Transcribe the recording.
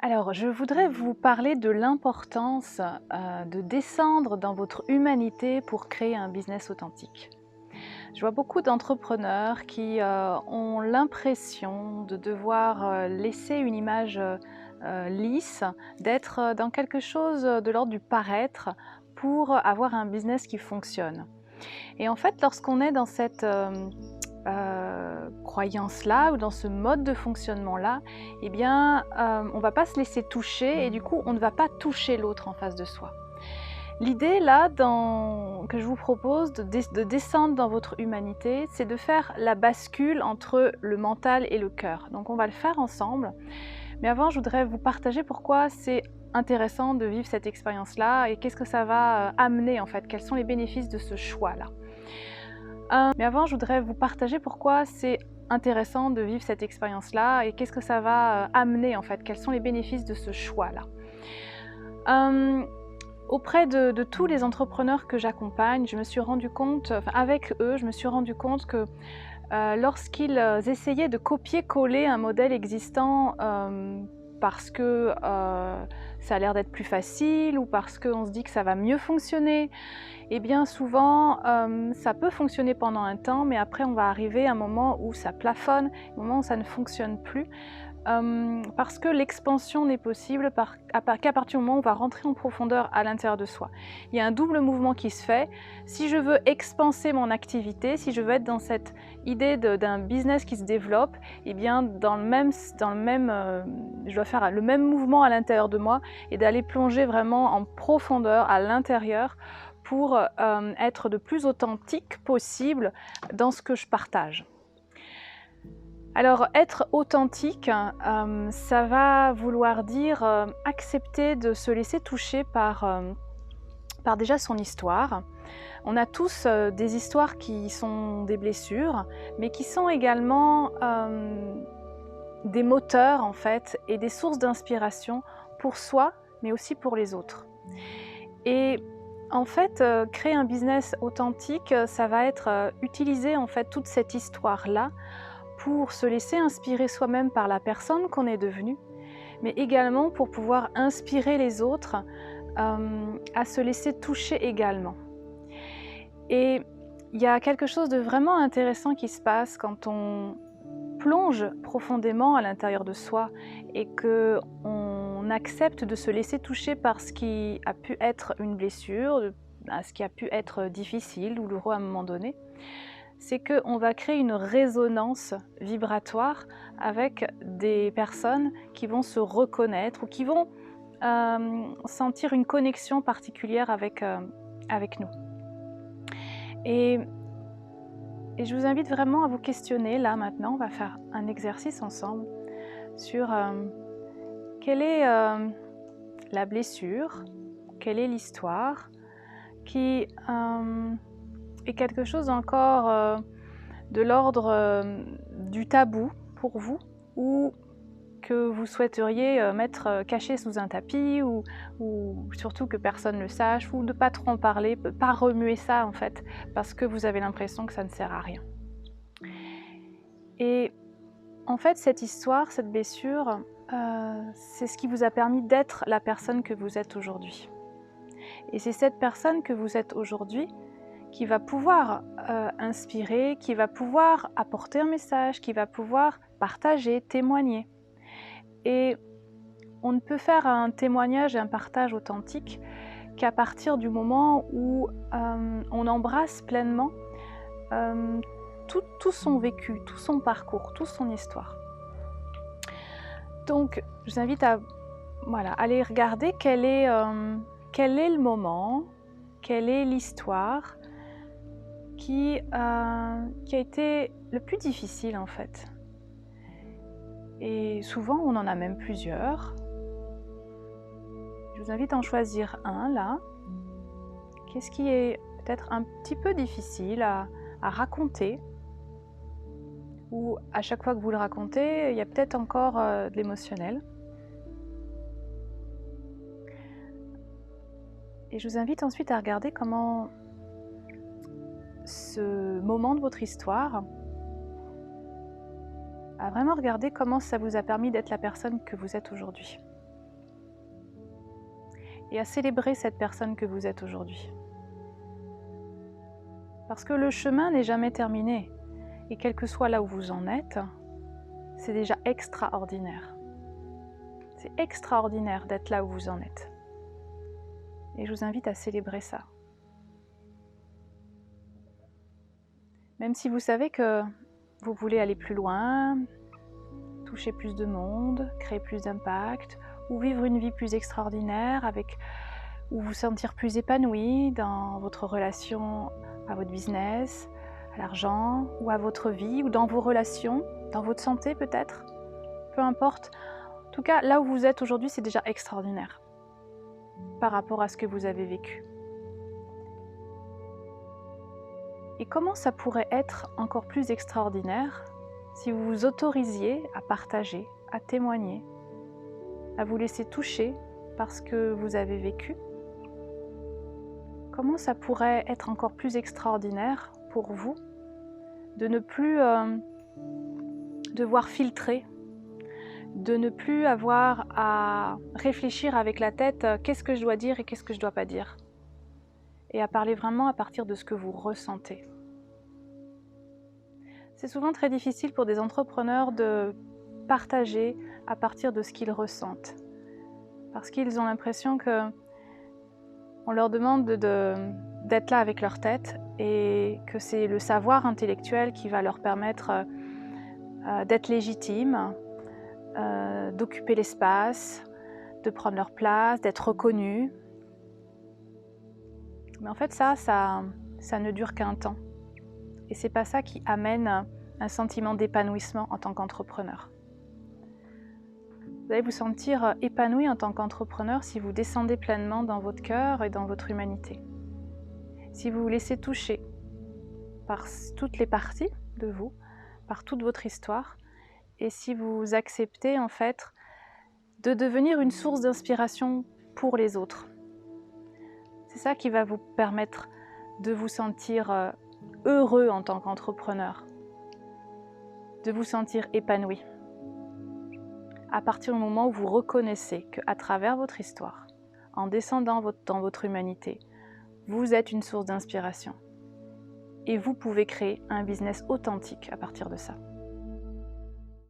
Alors, je voudrais vous parler de l'importance de descendre dans votre humanité pour créer un business authentique. Je vois beaucoup d'entrepreneurs qui ont l'impression de devoir laisser une image lisse, d'être dans quelque chose de l'ordre du paraître pour avoir un business qui fonctionne. Et en fait, lorsqu'on est dans cette croyance-là ou dans ce mode de fonctionnement-là, eh bien, on ne va pas se laisser toucher et du coup, on ne va pas toucher l'autre en face de soi. L'idée là que je vous propose de descendre dans votre humanité, c'est de faire la bascule entre le mental et le cœur. Donc on va le faire ensemble, mais avant je voudrais vous partager pourquoi c'est intéressant de vivre cette expérience-là et qu'est-ce que ça va amener en fait, quels sont les bénéfices de ce choix-là. Mais avant, je voudrais vous partager pourquoi c'est intéressant de vivre cette expérience-là et qu'est-ce que ça va amener en fait, quels sont les bénéfices de ce choix-là. Auprès de tous les entrepreneurs que j'accompagne, je me suis rendu compte, avec eux, je me suis rendu compte que lorsqu'ils essayaient de copier-coller un modèle existant parce que ça a l'air d'être plus facile ou parce qu'on se dit que ça va mieux fonctionner, et bien souvent ça peut fonctionner pendant un temps, mais après on va arriver à un moment où ça plafonne, un moment où ça ne fonctionne plus. Parce que l'expansion n'est possible qu'à partir du moment où on va rentrer en profondeur à l'intérieur de soi. Il y a un double mouvement qui se fait. Si je veux expanser mon activité, si je veux être dans cette idée d'un business qui se développe, eh bien je dois faire le même mouvement à l'intérieur de moi et d'aller plonger vraiment en profondeur à l'intérieur pour être le plus authentique possible dans ce que je partage. Alors, être authentique, ça va vouloir dire accepter de se laisser toucher par déjà son histoire. On a tous des histoires qui sont des blessures, mais qui sont également des moteurs en fait et des sources d'inspiration pour soi, mais aussi pour les autres. Et en fait, créer un business authentique, ça va être utiliser en fait toute cette histoire-là pour se laisser inspirer soi-même par la personne qu'on est devenue, mais également pour pouvoir inspirer les autres à se laisser toucher également. Et il y a quelque chose de vraiment intéressant qui se passe quand on plonge profondément à l'intérieur de soi et qu'on accepte de se laisser toucher par ce qui a pu être une blessure, ce qui a pu être difficile, douloureux à un moment donné. C'est qu'on va créer une résonance vibratoire avec des personnes qui vont se reconnaître ou qui vont sentir une connexion particulière avec nous. Et je vous invite vraiment à vous questionner, là maintenant, on va faire un exercice ensemble sur quelle est la blessure, quelle est l'histoire qui est quelque chose encore de l'ordre du tabou pour vous ou que vous souhaiteriez mettre caché sous un tapis ou surtout que personne ne le sache ou de ne pas trop en parler, pas remuer ça en fait parce que vous avez l'impression que ça ne sert à rien. Et en fait cette histoire, cette blessure, c'est ce qui vous a permis d'être la personne que vous êtes aujourd'hui. Et c'est cette personne que vous êtes aujourd'hui qui va pouvoir inspirer, qui va pouvoir apporter un message, qui va pouvoir partager, témoigner. Et on ne peut faire un témoignage et un partage authentique qu'à partir du moment où on embrasse pleinement tout son vécu, tout son parcours, toute son histoire. Donc, je vous invite à aller regarder quel est le moment, quelle est l'histoire qui a été le plus difficile en fait. Et souvent, on en a même plusieurs. Je vous invite à en choisir un là. Qu'est-ce qui est peut-être un petit peu difficile à raconter? Ou à chaque fois que vous le racontez, il y a peut-être encore de l'émotionnel. Et je vous invite ensuite à regarder comment ce moment de votre histoire, à vraiment regarder comment ça vous a permis d'être la personne que vous êtes aujourd'hui. et à célébrer cette personne que vous êtes aujourd'hui. Parce que le chemin n'est jamais terminé, et quel que soit là où vous en êtes, c'est déjà extraordinaire. C'est extraordinaire d'être là où vous en êtes. Et je vous invite à célébrer ça. Même si vous savez que vous voulez aller plus loin, toucher plus de monde, créer plus d'impact, ou vivre une vie plus extraordinaire, ou vous sentir plus épanoui dans votre relation à votre business, à l'argent, ou à votre vie, ou dans vos relations, dans votre santé peut-être, peu importe. En tout cas, là où vous êtes aujourd'hui, c'est déjà extraordinaire par rapport à ce que vous avez vécu. Et comment ça pourrait être encore plus extraordinaire si vous vous autorisiez à partager, à témoigner, à vous laisser toucher par ce que vous avez vécu? Comment ça pourrait être encore plus extraordinaire pour vous de ne plus devoir filtrer, de ne plus avoir à réfléchir avec la tête qu'est-ce que je dois dire et qu'est-ce que je ne dois pas dire, et à parler vraiment à partir de ce que vous ressentez. C'est souvent très difficile pour des entrepreneurs de partager à partir de ce qu'ils ressentent, parce qu'ils ont l'impression qu'on leur demande d'être là avec leur tête et que c'est le savoir intellectuel qui va leur permettre d'être légitimes, d'occuper l'espace, de prendre leur place, d'être reconnus. Mais en fait, ça ne dure qu'un temps. Et c'est pas ça qui amène un sentiment d'épanouissement en tant qu'entrepreneur. Vous allez vous sentir épanoui en tant qu'entrepreneur si vous descendez pleinement dans votre cœur et dans votre humanité. Si vous vous laissez toucher par toutes les parties de vous, par toute votre histoire, et si vous acceptez en fait de devenir une source d'inspiration pour les autres. C'est ça qui va vous permettre de vous sentir heureux en tant qu'entrepreneur, de vous sentir épanoui. À partir du moment où vous reconnaissez qu'à travers votre histoire, en descendant dans votre humanité, vous êtes une source d'inspiration et vous pouvez créer un business authentique à partir de ça.